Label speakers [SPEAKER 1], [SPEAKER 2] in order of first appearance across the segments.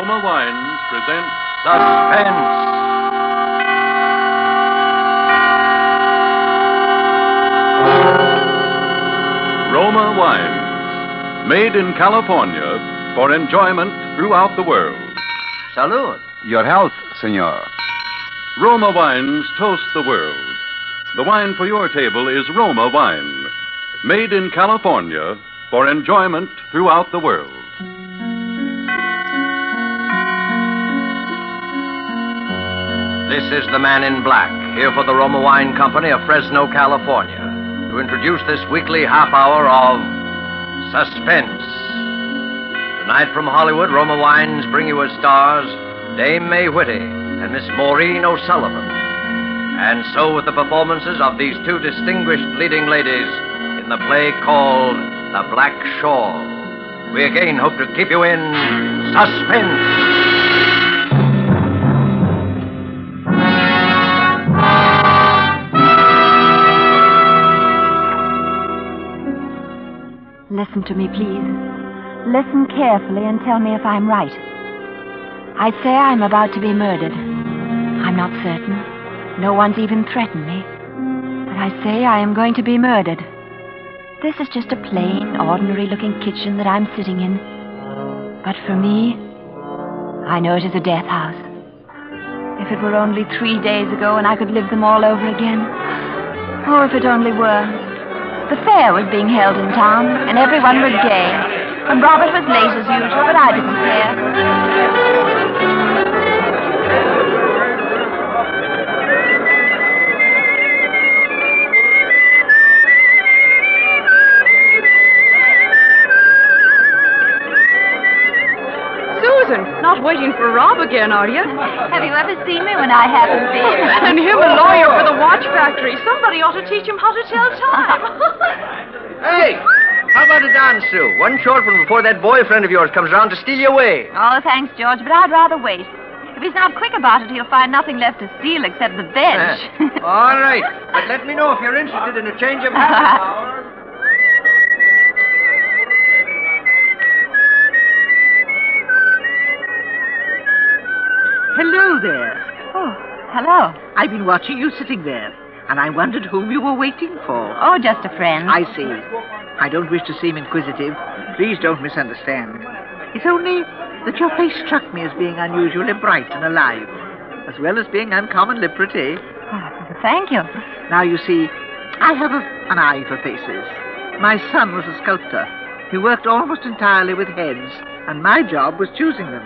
[SPEAKER 1] Roma Wines present
[SPEAKER 2] Suspense.
[SPEAKER 1] Roma Wines, made in California for enjoyment throughout the world.
[SPEAKER 2] Salud.
[SPEAKER 3] Your health, senor.
[SPEAKER 1] Roma Wines toast the world. The wine for your table is Roma Wine, made in California for enjoyment throughout the world.
[SPEAKER 2] This is the man in black, here for the Roma Wine Company of Fresno, California, to introduce this weekly half hour of Suspense. Tonight from Hollywood, Roma Wines bring you as stars Dame May Whitty and Miss Maureen O'Sullivan. And so with the performances of these two distinguished leading ladies in the play called The Black Shawl, we again hope to keep you in suspense.
[SPEAKER 4] Listen to me, please. Listen carefully and tell me if I'm right. I say I'm about to be murdered. I'm not certain. No one's even threatened me. But I say I am going to be murdered. This is just a plain, ordinary-looking kitchen that I'm sitting in. But for me, I know it is a death house. If it were only 3 days ago and I could live them all over again. Oh, if it only were. The fair was being held in town, and everyone was gay. And Robert was late as usual, but I didn't care.
[SPEAKER 5] Not waiting for Rob again, are you?
[SPEAKER 4] Have you ever seen me when I haven't been?
[SPEAKER 5] And him a lawyer for the watch factory. Somebody ought to teach him how to tell time.
[SPEAKER 2] Hey, how about a dance, Sue? One short one before that boyfriend of yours comes around to steal you away.
[SPEAKER 4] Oh, thanks, George, but I'd rather wait. If he's not quick about it, he'll find nothing left to steal except the bench.
[SPEAKER 2] All right, but let me know if you're interested in a change of habit.
[SPEAKER 6] Hello there.
[SPEAKER 4] Oh, hello.
[SPEAKER 6] I've been watching you sitting there, and I wondered whom you were waiting for.
[SPEAKER 4] Oh, just a friend.
[SPEAKER 6] I see. I don't wish to seem inquisitive. Please don't misunderstand. It's only that your face struck me as being unusually bright and alive, as well as being uncommonly pretty.
[SPEAKER 4] Oh, thank you.
[SPEAKER 6] Now, you see, I have an eye for faces. My son was a sculptor. He worked almost entirely with heads, and my job was choosing them.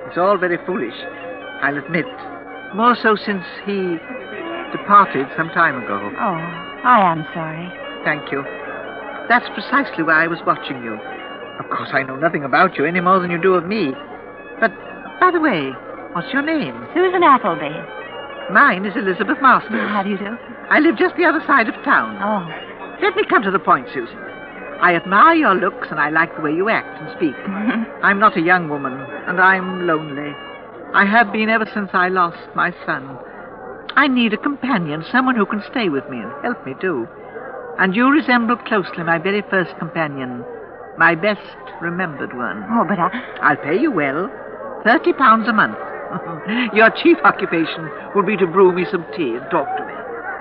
[SPEAKER 6] It's all very foolish, I'll admit. More so since he departed some time ago.
[SPEAKER 4] Oh, I am sorry.
[SPEAKER 6] Thank you. That's precisely why I was watching you. Of course, I know nothing about you any more than you do of me. But, by the way, what's your name?
[SPEAKER 4] Susan Appleby.
[SPEAKER 6] Mine is Elizabeth Masters.
[SPEAKER 4] How do you do?
[SPEAKER 6] I live just the other side of town.
[SPEAKER 4] Oh.
[SPEAKER 6] Let me come to the point, Susan. I admire your looks and I like the way you act and speak. I'm not a young woman, and I'm lonely. I have been ever since I lost my son. I need a companion, someone who can stay with me and help me, too. And you resemble closely my very first companion, my best remembered one.
[SPEAKER 4] Oh, but
[SPEAKER 6] I'll pay you well, £30 a month. Your chief occupation will be to brew me some tea and talk to me.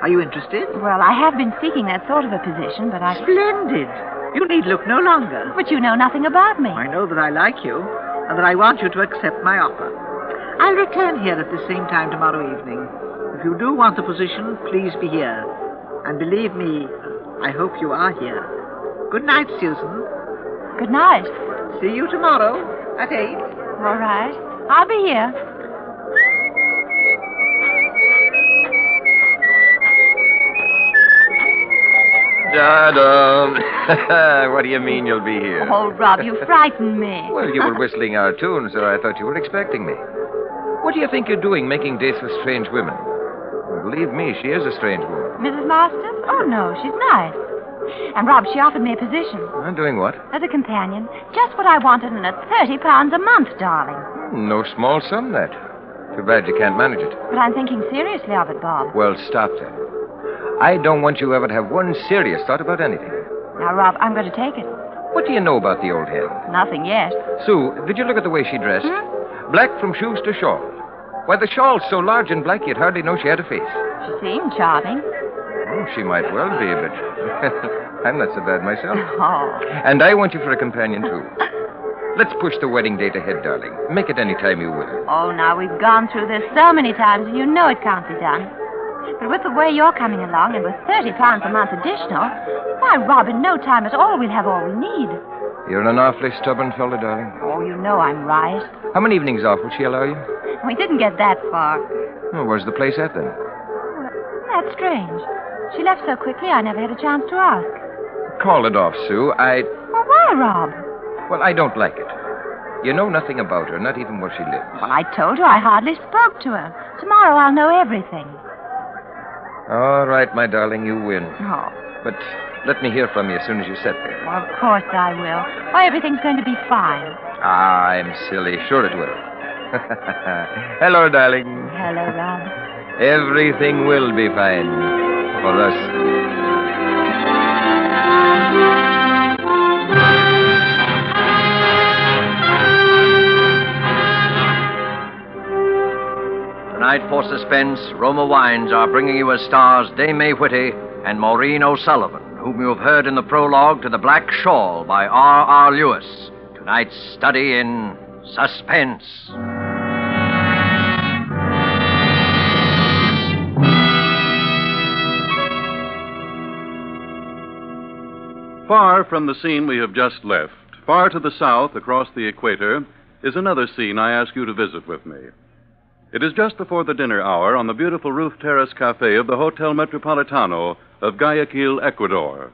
[SPEAKER 6] Are you interested?
[SPEAKER 4] Well, I have been seeking that sort of a position, but
[SPEAKER 6] Splendid. You need look no longer.
[SPEAKER 4] But you know nothing about me.
[SPEAKER 6] I know that I like you, and that I want you to accept my offer. I'll return here at the same time tomorrow evening. If you do want the position, please be here. And believe me, I hope you are here. Good night, Susan.
[SPEAKER 4] Good night.
[SPEAKER 6] See you tomorrow at 8.
[SPEAKER 4] All right. I'll be here.
[SPEAKER 7] Da-dum. What do you mean you'll be here?
[SPEAKER 4] Oh, Rob, you frightened me.
[SPEAKER 7] Well, you were whistling our tune, so I thought you were expecting me. What do you think you're doing making dates with strange women? Believe me, she is a strange woman.
[SPEAKER 4] Mrs. Masters? Oh, no, she's nice. And, Rob, she offered me a position.
[SPEAKER 7] Doing what?
[SPEAKER 4] As a companion. Just what I wanted, and at £30 a month, darling.
[SPEAKER 7] No small sum, that. Too bad you can't manage it.
[SPEAKER 4] But I'm thinking seriously of it, Bob.
[SPEAKER 7] Well, stop then. I don't want you ever to have one serious thought about anything.
[SPEAKER 4] Now, Rob, I'm going to take it.
[SPEAKER 7] What do you know about the old hen?
[SPEAKER 4] Nothing yet.
[SPEAKER 7] Sue, did you look at the way she dressed? Black from shoes to shawl. Why, the shawl's so large and black you'd hardly know she had a face.
[SPEAKER 4] She seemed charming.
[SPEAKER 7] Oh, she might well be, but I'm not so bad myself.
[SPEAKER 4] Oh.
[SPEAKER 7] And I want you for a companion, too. Let's push the wedding date ahead, darling. Make it any time you will.
[SPEAKER 4] Oh, now, we've gone through this so many times, and you know it can't be done. But with the way you're coming along, and with £30 a month additional, why, Rob, in no time at all, we'll have all we need.
[SPEAKER 7] You're an awfully stubborn fellow, darling.
[SPEAKER 4] Oh, you know I'm right.
[SPEAKER 7] How many evenings off will she allow you?
[SPEAKER 4] We didn't get that far.
[SPEAKER 7] Oh, where's the place at, then?
[SPEAKER 4] That's strange. She left so quickly, I never had a chance to ask.
[SPEAKER 7] Call it off, Sue.
[SPEAKER 4] Well, why, Rob?
[SPEAKER 7] Well, I don't like it. You know nothing about her, not even where she lives.
[SPEAKER 4] Well, I told her I hardly spoke to her. Tomorrow I'll know everything.
[SPEAKER 7] All right, my darling, you win.
[SPEAKER 4] Oh.
[SPEAKER 7] But let me hear from you as soon as you set there.
[SPEAKER 4] Well, of course I will. Why, everything's going to be fine.
[SPEAKER 7] Ah, I'm silly. Sure it will. Hello, darling.
[SPEAKER 4] Hello, Rob.
[SPEAKER 7] Everything will be fine for us.
[SPEAKER 2] Tonight for Suspense, Roma Wines are bringing you as stars Dame May Whitty and Maureen O'Sullivan, whom you have heard in the prologue to The Black Shawl by R.R. Lewis. Tonight's study in Suspense.
[SPEAKER 1] Far from the scene we have just left, far to the south across the equator, is another scene I ask you to visit with me. It is just before the dinner hour on the beautiful roof terrace cafe of the Hotel Metropolitano of Guayaquil, Ecuador.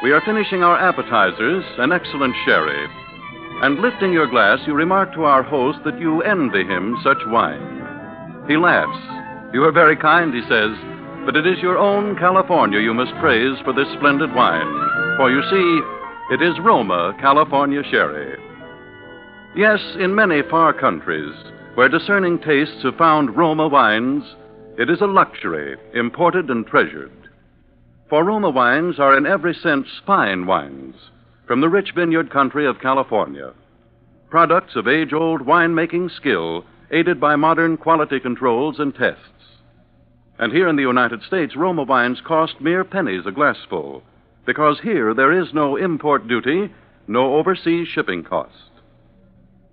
[SPEAKER 1] We are finishing our appetizers, an excellent sherry. And lifting your glass, you remark to our host that you envy him such wine. He laughs. You are very kind, he says, but it is your own California you must praise for this splendid wine. For you see, it is Roma, California sherry. Yes, in many far countries, where discerning tastes have found Roma wines, it is a luxury, imported and treasured. For Roma wines are in every sense fine wines, from the rich vineyard country of California. Products of age-old winemaking skill, aided by modern quality controls and tests. And here in the United States, Roma wines cost mere pennies a glassful, because here there is no import duty, no overseas shipping cost.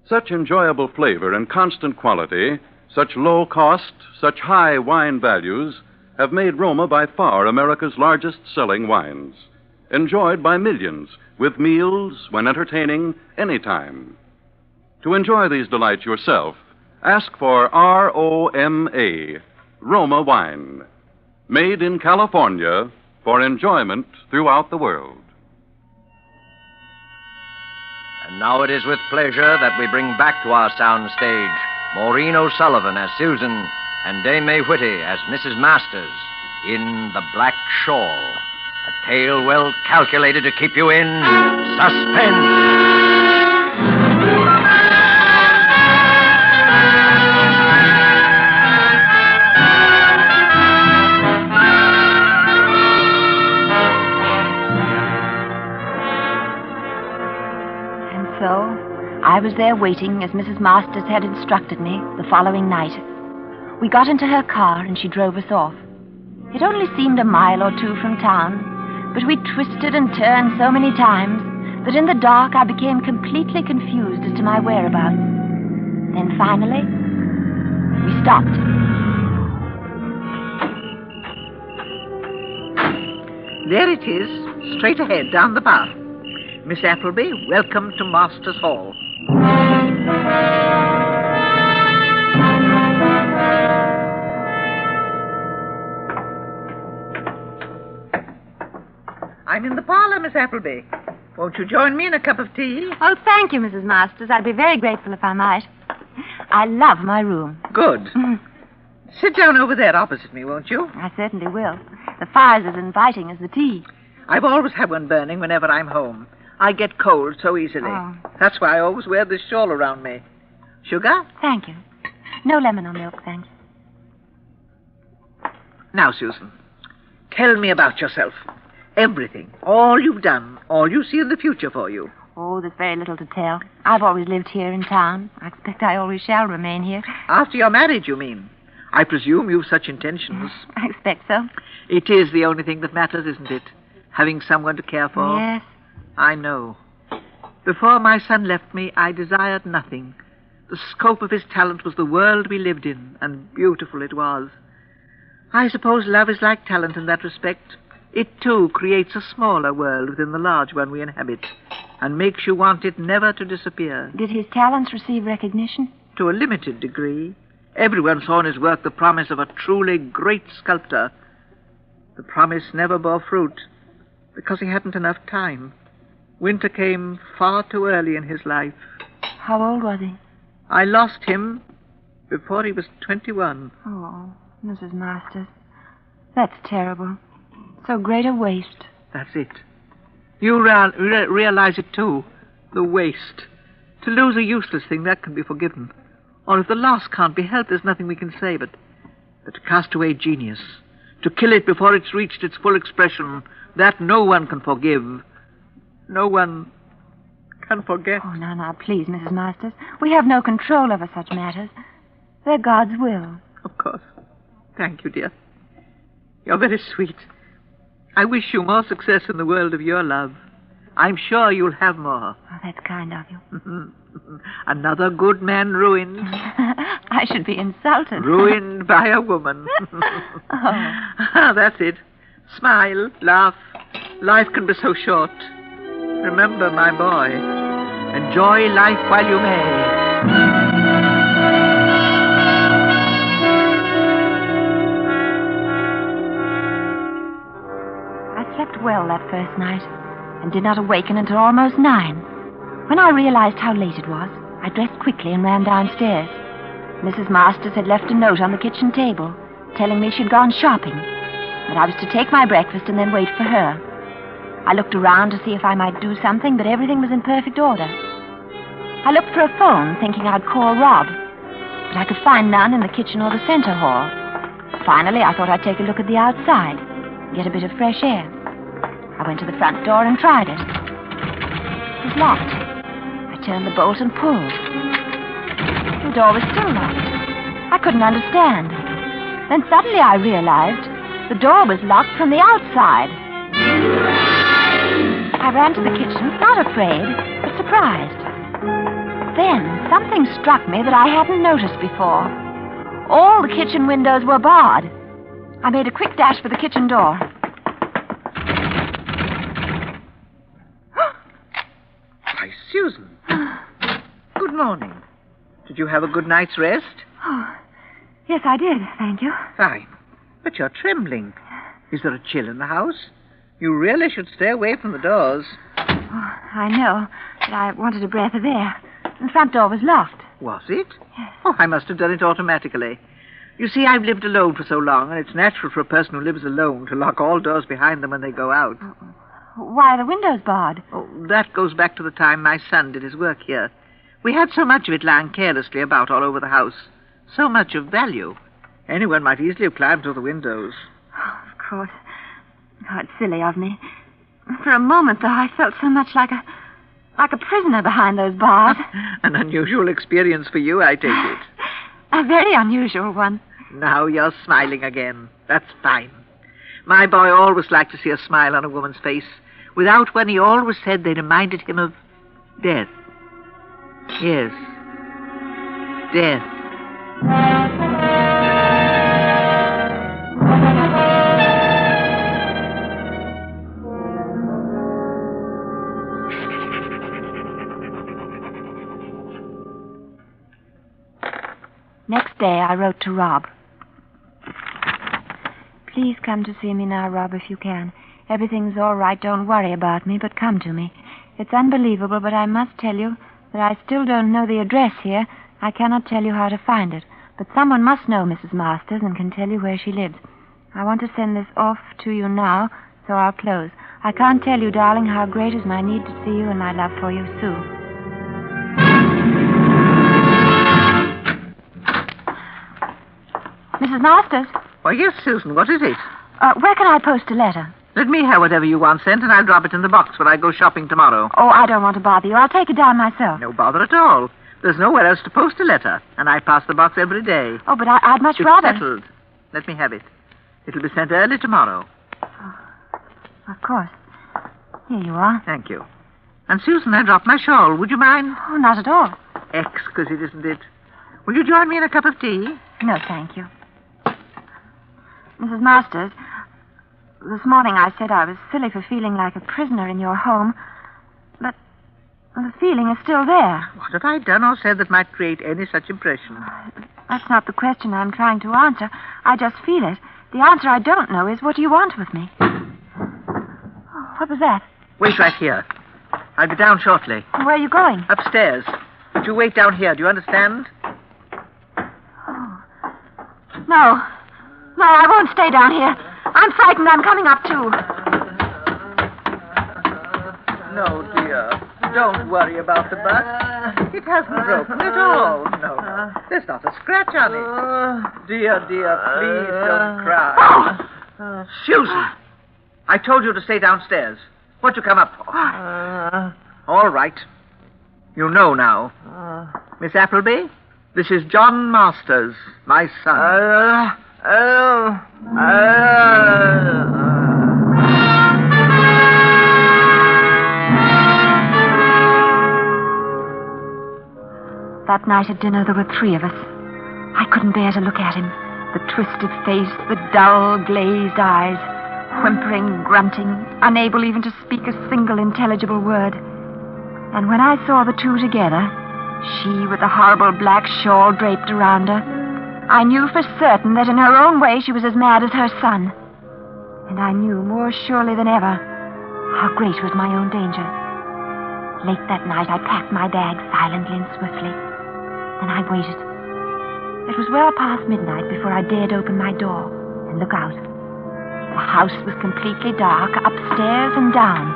[SPEAKER 1] Such enjoyable flavor and constant quality, such low cost, such high wine values, have made Roma by far America's largest selling wines, enjoyed by millions, with meals, when entertaining, anytime. To enjoy these delights yourself, ask for R-O-M-A, Roma wine, made in California for enjoyment throughout the world.
[SPEAKER 2] And now it is with pleasure that we bring back to our sound stage Maureen O'Sullivan as Susan and Dame May Whitty as Mrs. Masters in The Black Shawl, a tale well calculated to keep you in suspense.
[SPEAKER 4] So, I was there waiting as Mrs. Masters had instructed me the following night. We got into her car and she drove us off. It only seemed a mile or two from town, but we twisted and turned so many times that in the dark I became completely confused as to my whereabouts. Then finally, we stopped.
[SPEAKER 6] There it is, straight ahead, down the path. Miss Appleby, welcome to Masters Hall. I'm in the parlor, Miss Appleby. Won't you join me in a cup of tea?
[SPEAKER 4] Oh, thank you, Mrs. Masters. I'd be very grateful if I might. I love my room.
[SPEAKER 6] Good. Sit down over there opposite me, won't you?
[SPEAKER 4] I certainly will. The fire's as inviting as the tea.
[SPEAKER 6] I've always had one burning whenever I'm home. I get cold so easily.
[SPEAKER 4] Oh.
[SPEAKER 6] That's why I always wear this shawl around me. Sugar?
[SPEAKER 4] Thank you. No lemon or milk, thanks.
[SPEAKER 6] Now, Susan, tell me about yourself. Everything. All you've done. All you see in the future for you.
[SPEAKER 4] Oh, there's very little to tell. I've always lived here in town. I expect I always shall remain here.
[SPEAKER 6] After you're married, you mean? I presume you've such intentions.
[SPEAKER 4] I expect so.
[SPEAKER 6] It is the only thing that matters, isn't it? Having someone to care for.
[SPEAKER 4] Yes.
[SPEAKER 6] I know. Before my son left me, I desired nothing. The scope of his talent was the world we lived in, and beautiful it was. I suppose love is like talent in that respect. It, too, creates a smaller world within the large one we inhabit, and makes you want it never to disappear.
[SPEAKER 4] Did his talents receive recognition?
[SPEAKER 6] To a limited degree. Everyone saw in his work the promise of a truly great sculptor. The promise never bore fruit, because he hadn't enough time. Winter came far too early in his life.
[SPEAKER 4] How old was he?
[SPEAKER 6] I lost him before he was 21.
[SPEAKER 4] Oh, Mrs. Masters. That's terrible. So great a waste.
[SPEAKER 6] That's it. You realize it, too. The waste. To lose a useless thing, that can be forgiven. Or if the loss can't be helped, there's nothing we can say, but to cast away genius, to kill it before it's reached its full expression, that no one can forgive. No one can forget.
[SPEAKER 4] Oh, now, please, Mrs. Masters. We have no control over such matters. They're God's will.
[SPEAKER 6] Of course. Thank you, dear. You're very sweet. I wish you more success in the world of your love. I'm sure you'll have more.
[SPEAKER 4] Oh, that's kind of you.
[SPEAKER 6] Another good man ruined.
[SPEAKER 4] I should be insulted.
[SPEAKER 6] Ruined by a woman.
[SPEAKER 4] Oh.
[SPEAKER 6] That's it. Smile, laugh. Life can be so short. Remember, my boy, enjoy life while you may.
[SPEAKER 4] I slept well that first night and did not awaken until almost 9. When I realized how late it was, I dressed quickly and ran downstairs. Mrs. Masters had left a note on the kitchen table telling me she'd gone shopping, that I was to take my breakfast and then wait for her. I looked around to see if I might do something, but everything was in perfect order. I looked for a phone, thinking I'd call Rob, but I could find none in the kitchen or the center hall. Finally, I thought I'd take a look at the outside, get a bit of fresh air. I went to the front door and tried it. It was locked. I turned the bolt and pulled. The door was still locked. I couldn't understand. Then suddenly I realized the door was locked from the outside. I ran to the kitchen, not afraid, but surprised. Then something struck me that I hadn't noticed before. All the kitchen windows were barred. I made a quick dash for the kitchen door.
[SPEAKER 6] Why, Susan. Good morning. Did you have a good night's rest?
[SPEAKER 4] Oh, yes, I did, thank you.
[SPEAKER 6] Fine. But you're trembling. Is there a chill in the house? You really should stay away from the doors.
[SPEAKER 4] Oh, I know, but I wanted a breath of air. The front door was locked.
[SPEAKER 6] Was it?
[SPEAKER 4] Yes.
[SPEAKER 6] Oh, I must have done it automatically. You see, I've lived alone for so long, and it's natural for a person who lives alone to lock all doors behind them when they go out.
[SPEAKER 4] Why are the windows barred?
[SPEAKER 6] Oh, that goes back to the time my son did his work here. We had so much of it lying carelessly about all over the house. So much of value. Anyone might easily have climbed through the windows.
[SPEAKER 4] Oh, of course. Oh, it's silly of me. For a moment, though, I felt so much like a prisoner behind those bars.
[SPEAKER 6] An unusual experience for you, I take it.
[SPEAKER 4] A very unusual one.
[SPEAKER 6] Now you're smiling again. That's fine. My boy always liked to see a smile on a woman's face. Without one, he always said they reminded him of death. Yes. Death.
[SPEAKER 4] Next day, I wrote to Rob. Please come to see me now, Rob, if you can. Everything's all right. Don't worry about me, but come to me. It's unbelievable, but I must tell you that I still don't know the address here. I cannot tell you how to find it. But someone must know Mrs. Masters and can tell you where she lives. I want to send this off to you now, so I'll close. I can't tell you, darling, how great is my need to see you and my love for you, Sue. Mrs. Masters?
[SPEAKER 6] Why, yes, Susan, what is it?
[SPEAKER 4] Where can I post a letter?
[SPEAKER 6] Let me have whatever you want sent, and I'll drop it in the box when I go shopping tomorrow.
[SPEAKER 4] Oh, I don't want to bother you. I'll take it down myself.
[SPEAKER 6] No bother at all. There's nowhere else to post a letter, and I pass the box every day.
[SPEAKER 4] Oh, but I'd much
[SPEAKER 6] It's
[SPEAKER 4] rather...
[SPEAKER 6] settled. Let me have it. It'll be sent early tomorrow.
[SPEAKER 4] Of course. Here you are.
[SPEAKER 6] Thank you. And, Susan, I dropped my shawl. Would you mind?
[SPEAKER 4] Oh, not at all.
[SPEAKER 6] Exquisite, isn't it? Will you join me in a cup of tea?
[SPEAKER 4] No, thank you. Mrs. Masters, this morning I said I was silly for feeling like a prisoner in your home, but the feeling is still there.
[SPEAKER 6] What have I done or said that might create any such impression?
[SPEAKER 4] That's not the question I'm trying to answer. I just feel it. The answer I don't know is, what do you want with me? Oh, what was that?
[SPEAKER 6] Wait right here. I'll be down shortly.
[SPEAKER 4] Where are you going?
[SPEAKER 6] Upstairs. But you wait down here. Do you understand?
[SPEAKER 4] No. No, I won't stay down here. I'm frightened. I'm coming up, too.
[SPEAKER 6] No, dear. Don't worry about the butt. It hasn't broken at all. No. There's not a scratch on it. Dear, please don't cry. Susan, I told you to stay downstairs. What'd you come up for? All right. You know now. Miss Appleby, this is John Masters, my son.
[SPEAKER 4] That night at dinner, there were three of us. I couldn't bear to look at him. The twisted face, the dull, glazed eyes, whimpering, grunting, unable even to speak a single intelligible word. And when I saw the two together, she with the horrible black shawl draped around her, I knew for certain that in her own way she was as mad as her son. And I knew more surely than ever how great was my own danger. Late that night, I packed my bag silently and swiftly. Then I waited. It was well past midnight before I dared open my door and look out. The house was completely dark, upstairs and down.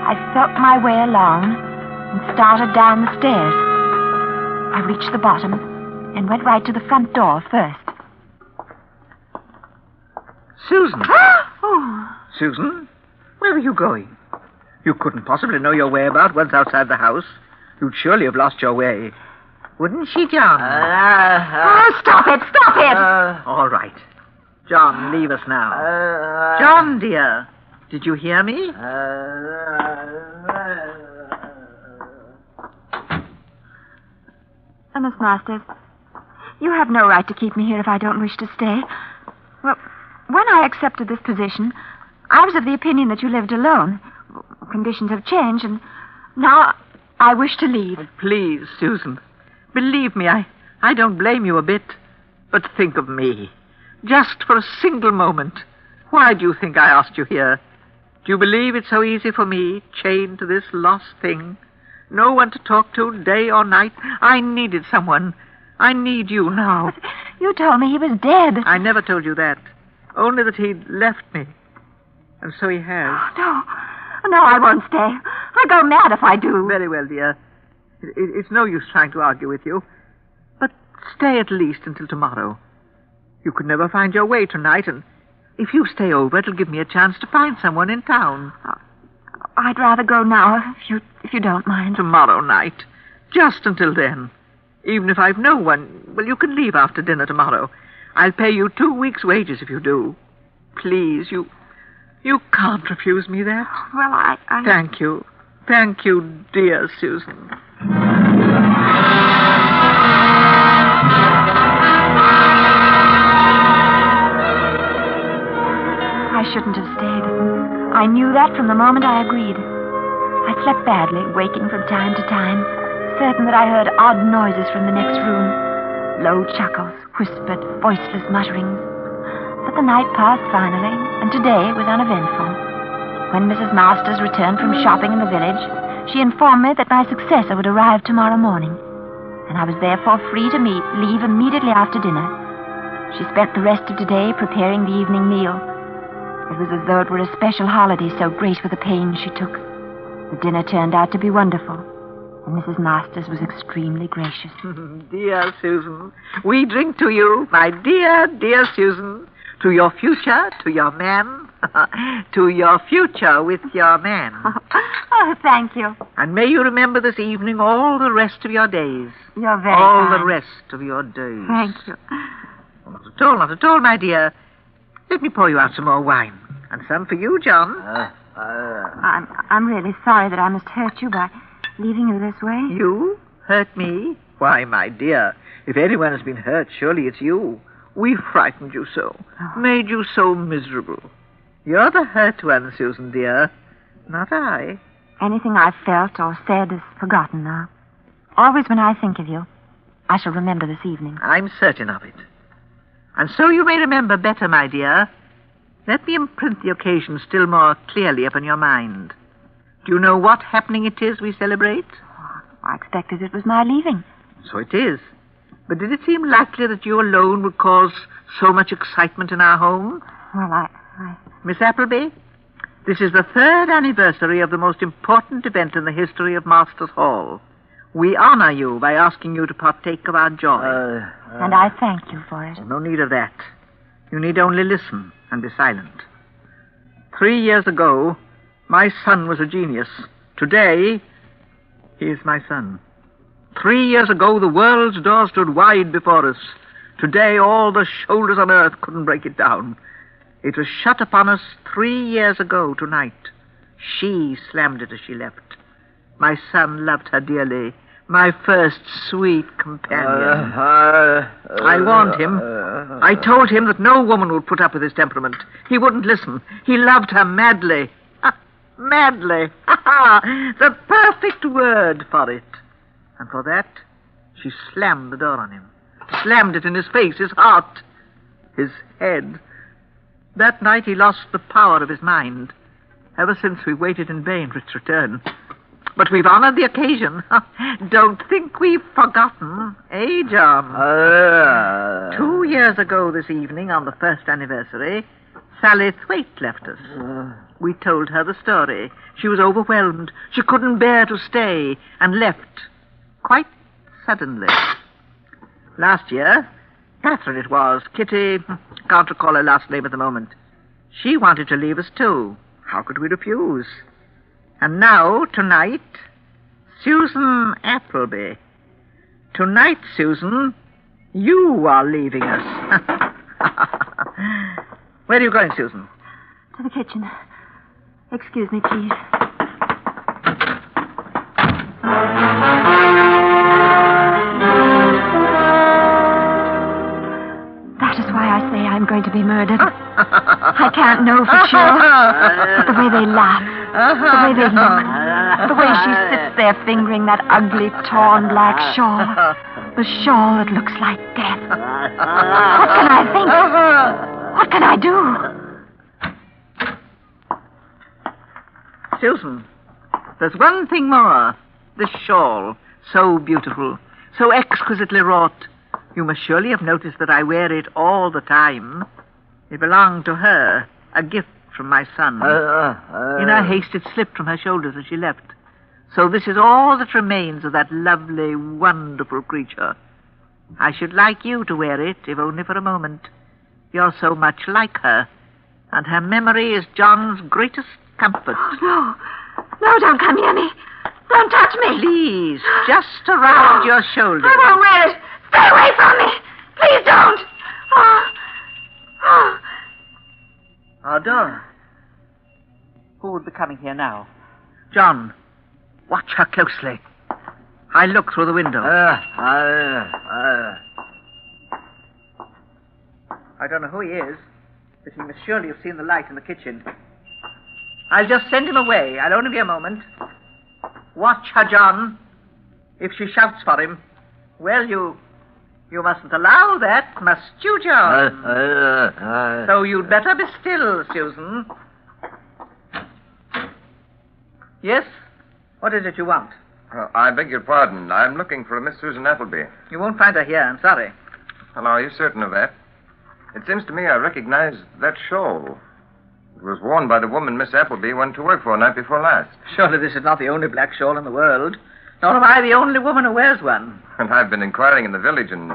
[SPEAKER 4] I felt my way along and started down the stairs. I reached the bottom and went right to the front door first.
[SPEAKER 6] Susan. Susan, where are you going? You couldn't possibly know your way about once outside the house. You'd surely have lost your way. Wouldn't she, John?
[SPEAKER 4] Stop it! Stop it!
[SPEAKER 6] All right. John, leave us now. John, dear, did you hear me?
[SPEAKER 4] Miss Masters, you have no right to keep me here if I don't wish to stay. Well, when I accepted this position, I was of the opinion that you lived alone. Conditions have changed, and now I wish to leave.
[SPEAKER 6] Please, Susan, believe me, I don't blame you a bit. But think of me. Just for a single moment. Why do you think I asked you here? Do you believe it's so easy for me, chained to this lost thing? No one to talk to day or night. I needed someone. I need you now.
[SPEAKER 4] But you told me he was dead.
[SPEAKER 6] I never told you that. Only that he'd left me. And so he has.
[SPEAKER 4] No, I won't stay. I go mad if I do.
[SPEAKER 6] Very well, dear. It's no use trying to argue with you. But stay at least until tomorrow. You could never find your way tonight, and if you stay over, it'll give me a chance to find someone in town.
[SPEAKER 4] I'd rather go now, if you don't mind.
[SPEAKER 6] Tomorrow night. Just until then. Even if I've no one, well, you can leave after dinner tomorrow. I'll pay you 2 weeks' wages if you do. Please, you can't refuse me that.
[SPEAKER 4] Well, I...
[SPEAKER 6] Thank you. Thank you, dear Susan.
[SPEAKER 4] I shouldn't have stayed. I knew that from the moment I agreed. I slept badly, waking from time to time, certain that I heard odd noises from the next room. Low chuckles, whispered, voiceless mutterings. But the night passed finally, and today was uneventful. When Mrs. Masters returned from shopping in the village, she informed me that my successor would arrive tomorrow morning, and I was therefore free to leave immediately after dinner. She spent the rest of today preparing the evening meal. It was as though it were a special holiday, so great were the pains she took. The dinner turned out to be wonderful, and Mrs. Masters was extremely gracious.
[SPEAKER 6] Dear Susan, we drink to you, my dear, dear Susan, to your future, to your man, To your future with your man.
[SPEAKER 4] Oh, thank you.
[SPEAKER 6] And may you remember this evening all the rest of your days.
[SPEAKER 4] You're very
[SPEAKER 6] All
[SPEAKER 4] kind.
[SPEAKER 6] the rest of your days.
[SPEAKER 4] Thank you.
[SPEAKER 6] Not at all, my dear. Let me pour you out some more wine. And some for you, John.
[SPEAKER 4] I'm really sorry that I must hurt you by leaving you this way.
[SPEAKER 6] You? Hurt me? Why, my dear, if anyone has been hurt, surely it's you. We frightened you so. Made you so miserable. You're the hurt one, Susan, dear. Not I.
[SPEAKER 4] Anything I've felt or said is forgotten now. Always when I think of you, I shall remember this evening.
[SPEAKER 6] I'm certain of it. And so you may remember better, my dear. Let me imprint the occasion still more clearly upon your mind. Do you know what happening it is we celebrate?
[SPEAKER 4] I expected it was my leaving.
[SPEAKER 6] So it is. But did it seem likely that you alone would cause so much excitement in our home?
[SPEAKER 4] Well, I...
[SPEAKER 6] Miss Appleby, this is the 3rd anniversary of the most important event in the history of Masters Hall. We honor you by asking you to partake of our joy.
[SPEAKER 4] And I thank you for it.
[SPEAKER 6] No need of that. You need only listen and be silent. 3 years ago, my son was a genius. Today, he is my son. 3 years ago, the world's door stood wide before us. Today, all the shoulders on earth couldn't break it down. It was shut upon us 3 years ago tonight. She slammed it as she left. My son loved her dearly. My first sweet companion. I warned him. I told him that no woman would put up with his temperament. He wouldn't listen. He loved her madly. Madly. The perfect word for it. And for that, she slammed the door on him. Slammed it in his face, his heart, his head. That night he lost the power of his mind. Ever since, we waited in vain for its return. But we've honored the occasion. Don't think we've forgotten, eh, John? 2 years ago this evening, on the 1st anniversary, Sally Thwaite left us. We told her the story. She was overwhelmed. She couldn't bear to stay and left quite suddenly. Last year, Catherine it was, Kitty, can't recall her last name at the moment. She wanted to leave us too. How could we refuse? And now, tonight, Susan Appleby. Tonight, Susan, you are leaving us. Where are you going, Susan?
[SPEAKER 4] To the kitchen. Excuse me, please. That is why I say I'm going to be murdered. I can't know for sure. But the way they laugh, the way they look, the way she sits there fingering that ugly, torn black shawl. The shawl that looks like death. What can I think? What can I do?
[SPEAKER 6] Susan, there's one thing more. This shawl, so beautiful, so exquisitely wrought. You must surely have noticed that I wear it all the time. It belonged to her, a gift from my son. In her haste, it slipped from her shoulders as she left. So this is all that remains of that lovely, wonderful creature. I should like you to wear it, if only for a moment. You're so much like her, and her memory is John's greatest comfort.
[SPEAKER 4] Oh, no. No, don't come near me. Don't touch me.
[SPEAKER 6] Please, just around your shoulders.
[SPEAKER 4] I won't wear it. Stay away from me. Please don't.
[SPEAKER 6] Our door. Who would be coming here now? John, watch her closely. I look through the window. I don't know who he is, but he must surely have seen the light in the kitchen. I'll just send him away. I'll only be a moment. Watch her, John. If she shouts for him, well, you mustn't allow that, must you, John? So you'd better be still, Susan. Yes? What is it you want?
[SPEAKER 7] I beg your pardon. I'm looking for a Miss Susan Appleby.
[SPEAKER 6] You won't find her here, I'm sorry.
[SPEAKER 7] Well, are you certain of that? It seems to me I recognize that shawl. It was worn by the woman Miss Appleby went to work for night before last.
[SPEAKER 6] Surely this is not the only black shawl in the world. Nor am I the only woman who wears one.
[SPEAKER 7] And I've been inquiring in the village, and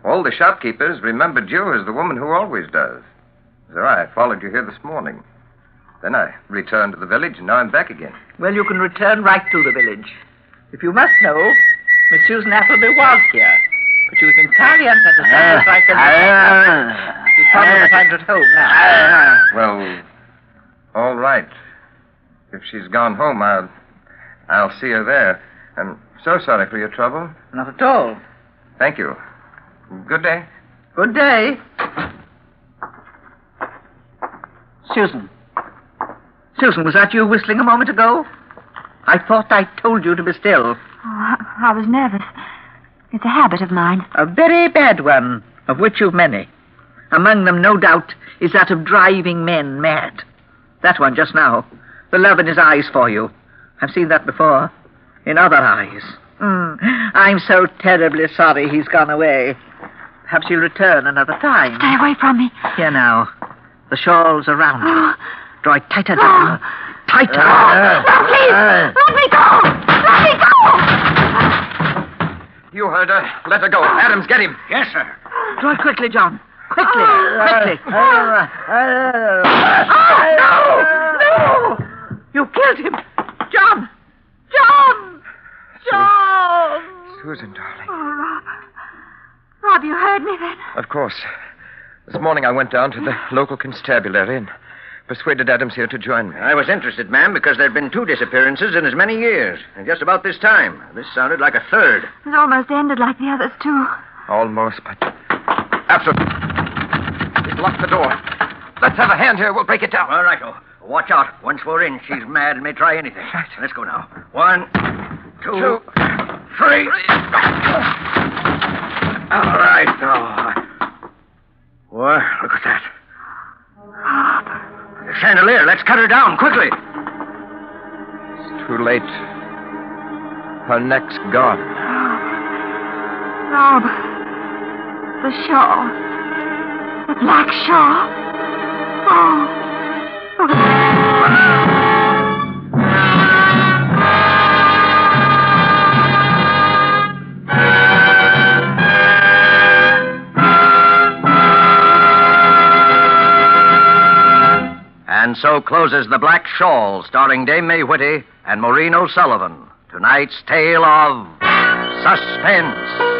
[SPEAKER 7] all the shopkeepers remembered you as the woman who always does. So I followed you here this morning. Then I returned to the village, and now I'm back again.
[SPEAKER 6] Well, you can return right to the village. If you must know, Miss Susan Appleby was here. But she was entirely unsatisfied with my She's probably find her at home now.
[SPEAKER 7] Well, all right. If she's gone home, I'll see her there. I'm so sorry for your trouble.
[SPEAKER 6] Not at all.
[SPEAKER 7] Thank you. Good day.
[SPEAKER 6] Good day. Susan. Susan, was that you whistling a moment ago? I thought I told you to be still.
[SPEAKER 4] Oh, I was nervous. It's a habit of mine.
[SPEAKER 6] A very bad one, of which you've many. Among them, no doubt, is that of driving men mad. That one just now. The love in his eyes for you. I've seen that before. In other eyes. I'm so terribly sorry he's gone away. Perhaps he'll return another time.
[SPEAKER 4] Stay away from me.
[SPEAKER 6] Here now. The shawl's around you. Draw it tighter down. Tighter.
[SPEAKER 4] No, please. Let me go. Let me go.
[SPEAKER 7] You heard her. Let her go. Adams, get him.
[SPEAKER 2] Yes, sir.
[SPEAKER 6] Draw it quickly, John. Quickly. Quickly. No. You killed him. John.
[SPEAKER 7] Susan, darling.
[SPEAKER 4] Oh, Rob, you heard me then?
[SPEAKER 7] Of course. This morning I went down to the local constabulary and persuaded Adams here to join me.
[SPEAKER 2] I was interested, ma'am, because there'd been 2 disappearances in as many years. And just about this time. This sounded like a third.
[SPEAKER 4] It almost ended like the others, too.
[SPEAKER 7] Almost, but... After... He's locked the door. Let's have a hand here. We'll break it down.
[SPEAKER 2] All right, watch out. Once we're in, she's mad and may try anything.
[SPEAKER 7] Right.
[SPEAKER 2] Let's go now. 1, 2, 3. All right. Well, look at that. The chandelier. Let's cut her down quickly.
[SPEAKER 7] It's too late. Her neck's gone.
[SPEAKER 4] Rob, the shawl. The black shawl. Oh.
[SPEAKER 2] And so closes The Black Shawl, starring Dame May Whitty and Maureen O'Sullivan. Tonight's tale of suspense.